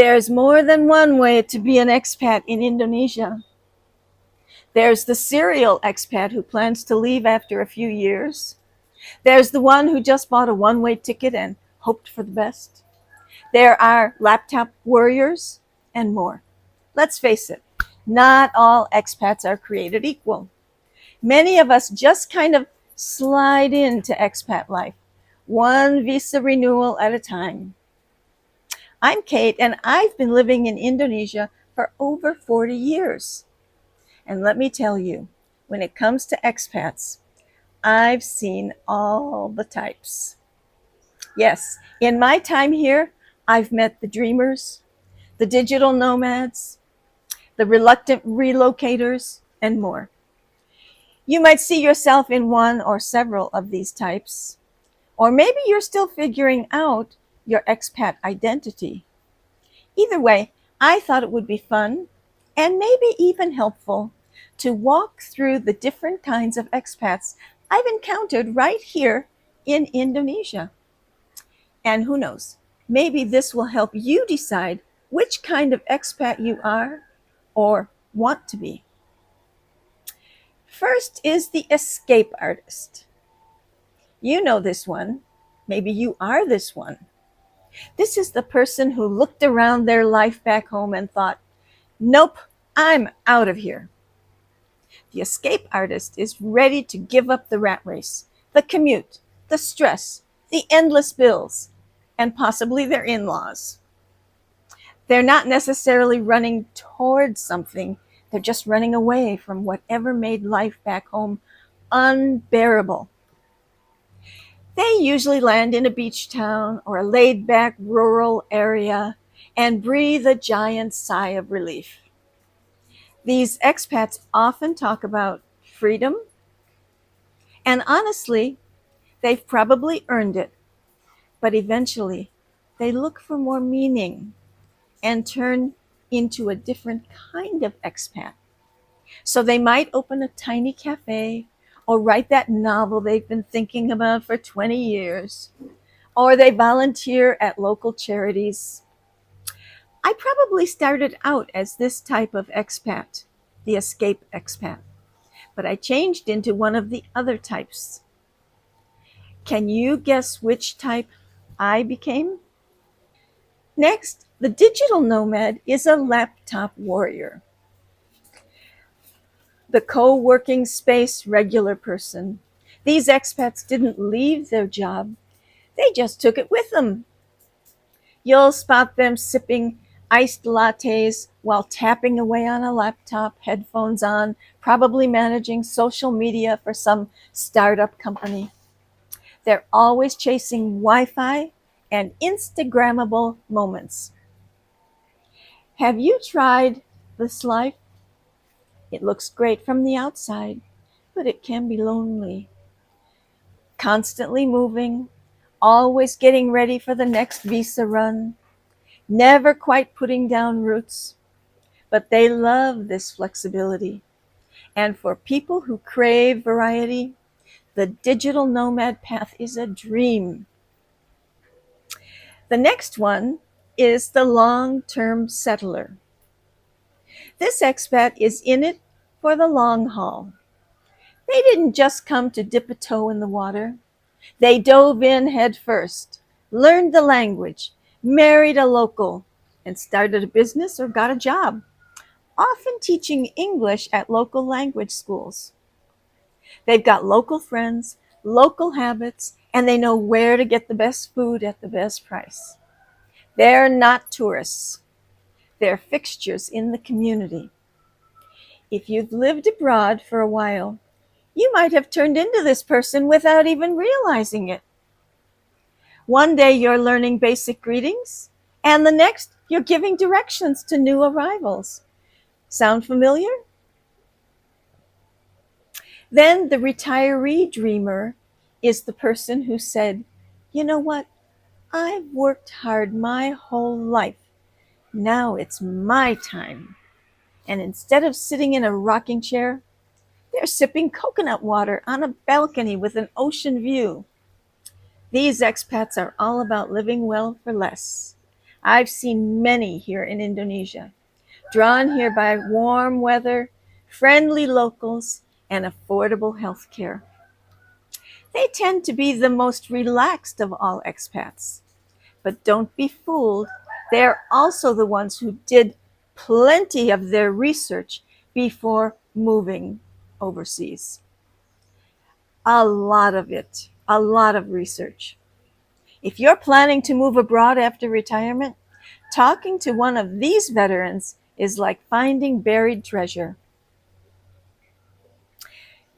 There's more than one way to be an expat in Indonesia. There's the serial expat who plans to leave after a few years. There's the one who just bought a one-way ticket and hoped for the best. There are laptop warriors and more. Let's face it, not all expats are created equal. Many of us just kind of slide into expat life, one visa renewal at a time. I'm Kate, and I've been living in Indonesia for over 40 years. And let me tell you, when it comes to expats, I've seen all the types. Yes, in my time here, I've met the dreamers, the digital nomads, the reluctant relocators, and more. You might see yourself in one or several of these types, or maybe you're still figuring out your expat identity. Either way, I thought it would be fun and maybe even helpful to walk through the different kinds of expats I've encountered right here in Indonesia. And who knows, maybe this will help you decide which kind of expat you are or want to be. First is the escape artist. You know this one. Maybe you are this one. This is the person who looked around their life back home and thought, nope, I'm out of here. The escape artist is ready to give up the rat race, the commute, the stress, the endless bills, and possibly their in-laws. They're not necessarily running towards something. They're just running away from whatever made life back home unbearable. They usually land in a beach town or a laid-back rural area and breathe a giant sigh of relief. These expats often talk about freedom, and honestly, they've probably earned it, but eventually they look for more meaning and turn into a different kind of expat. So they might open a tiny cafe or write that novel they've been thinking about for 20 years, or they volunteer at local charities. I probably started out as this type of expat, the escape expat, but I changed into one of the other types. Can you guess which type I became? Next, the digital nomad is a laptop warrior. The co-working space regular person. These expats didn't leave their job, they just took it with them. You'll spot them sipping iced lattes while tapping away on a laptop, headphones on, probably managing social media for some startup company. They're always chasing Wi-Fi and Instagrammable moments. Have you tried this life? It looks great from the outside, but it can be lonely. Constantly moving, always getting ready for the next visa run, never quite putting down roots. But they love this flexibility. And for people who crave variety, the digital nomad path is a dream. The next one is the long-term settler. This expat is in it for the long haul. They didn't just come to dip a toe in the water. They dove in head first, learned the language, married a local, and started a business or got a job, often teaching English at local language schools. They've got local friends, local habits, and they know where to get the best food at the best price. They're not tourists. They're fixtures in the community. If you've lived abroad for a while, you might have turned into this person without even realizing it. One day you're learning basic greetings, and the next you're giving directions to new arrivals. Sound familiar? Then the retiree dreamer is the person who said, you know what? I've worked hard my whole life. Now it's my time. And instead of sitting in a rocking chair, they're sipping coconut water on a balcony with an ocean view. These expats are all about living well for less. I've seen many here in Indonesia, drawn here by warm weather, friendly locals, and affordable health care. They tend to be the most relaxed of all expats. But don't be fooled, they're also the ones who did plenty of their research before moving overseas. A lot of it, a lot of research. If you're planning to move abroad after retirement, talking to one of these veterans is like finding buried treasure.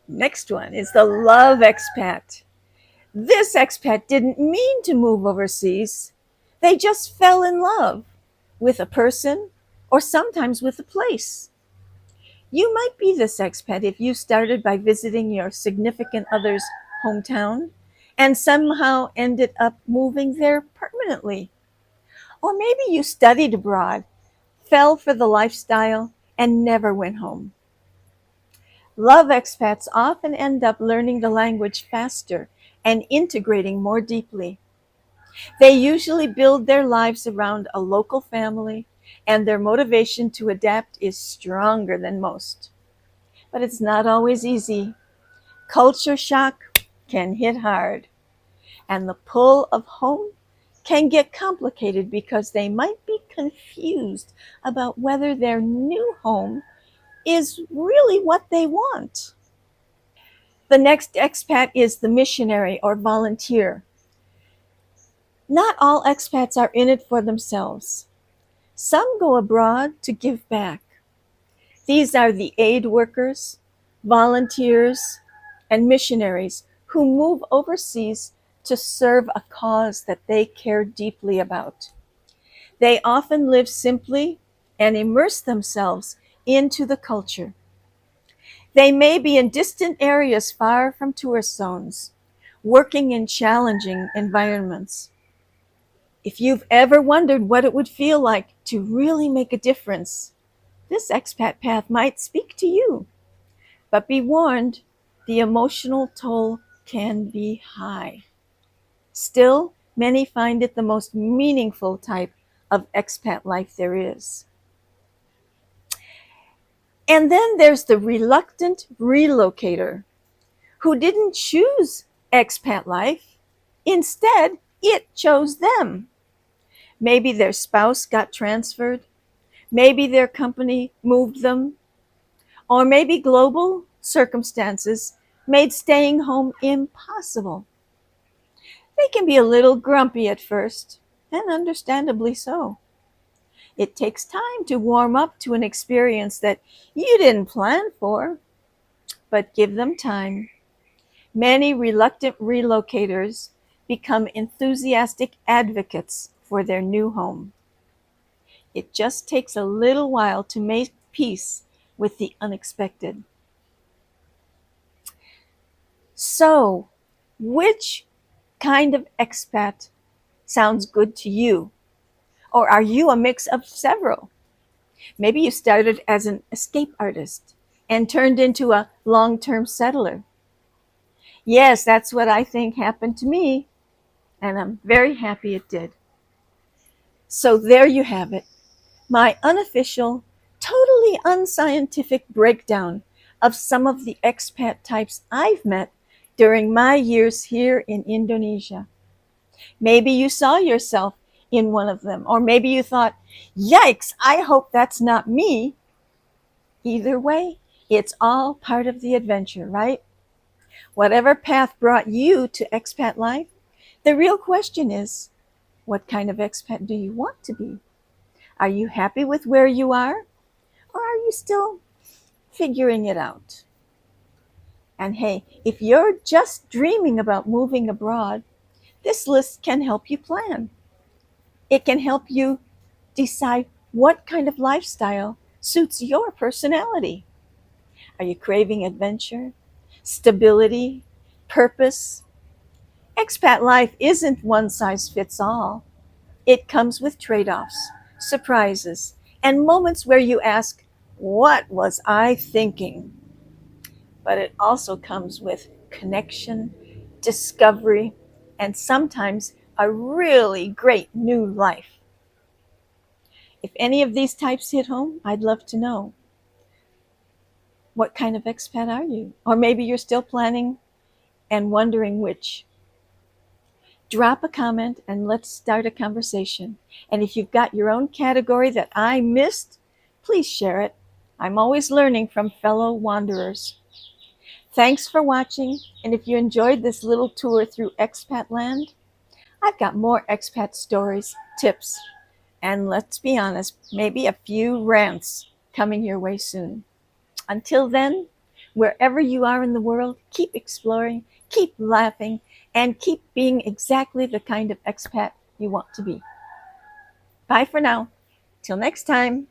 Next one is the love expat. This expat didn't mean to move overseas. They just fell in love with a person or sometimes with a place. You might be this expat if you started by visiting your significant other's hometown and somehow ended up moving there permanently. Or maybe you studied abroad, fell for the lifestyle, and never went home. Love expats often end up learning the language faster and integrating more deeply. They usually build their lives around a local family, and their motivation to adapt is stronger than most. But it's not always easy. Culture shock can hit hard, and the pull of home can get complicated because they might be confused about whether their new home is really what they want. The next expat is the missionary or volunteer. Not all expats are in it for themselves. Some go abroad to give back. These are the aid workers, volunteers, and missionaries who move overseas to serve a cause that they care deeply about. They often live simply and immerse themselves into the culture. They may be in distant areas far from tourist zones, working in challenging environments. If you've ever wondered what it would feel like to really make a difference, this expat path might speak to you. But be warned, the emotional toll can be high. Still, many find it the most meaningful type of expat life there is. And then there's the reluctant relocator who didn't choose expat life. Instead, it chose them. Maybe their spouse got transferred. Maybe their company moved them. Or maybe global circumstances made staying home impossible. They can be a little grumpy at first, and understandably so. It takes time to warm up to an experience that you didn't plan for, but give them time. Many reluctant relocators become enthusiastic advocates for their new home. It just takes a little while to make peace with the unexpected. So, which kind of expat sounds good to you? Or are you a mix of several? Maybe you started as an escape artist and turned into a long-term settler. Yes, that's what I think happened to me, and I'm very happy it did. So there you have it, my unofficial, totally unscientific breakdown of some of the expat types I've met during my years here in Indonesia. Maybe you saw yourself in one of them, or maybe you thought, yikes, I hope that's not me. Either way, it's all part of the adventure, right? Whatever path brought you to expat life, the real question is, what kind of expat do you want to be? Are you happy with where you are? Or are you still figuring it out? And hey, if you're just dreaming about moving abroad, this list can help you plan. It can help you decide what kind of lifestyle suits your personality. Are you craving adventure, stability, purpose? Expat life isn't one size fits all. It comes with trade offs, surprises, and moments where you ask, what was I thinking? But it also comes with connection, discovery, and sometimes a really great new life. If any of these types hit home, I'd love to know. What kind of expat are you? Or maybe you're still planning and wondering which. Drop a comment and let's start a conversation. And if you've got your own category that I missed, please share it. I'm always learning from fellow wanderers. Thanks for watching, and if you enjoyed this little tour through expat land, I've got more expat stories, tips, and let's be honest, maybe a few rants coming your way soon. Until then, wherever you are in the world, keep exploring, keep laughing, and keep being exactly the kind of expat you want to be. Bye for now. Till next time.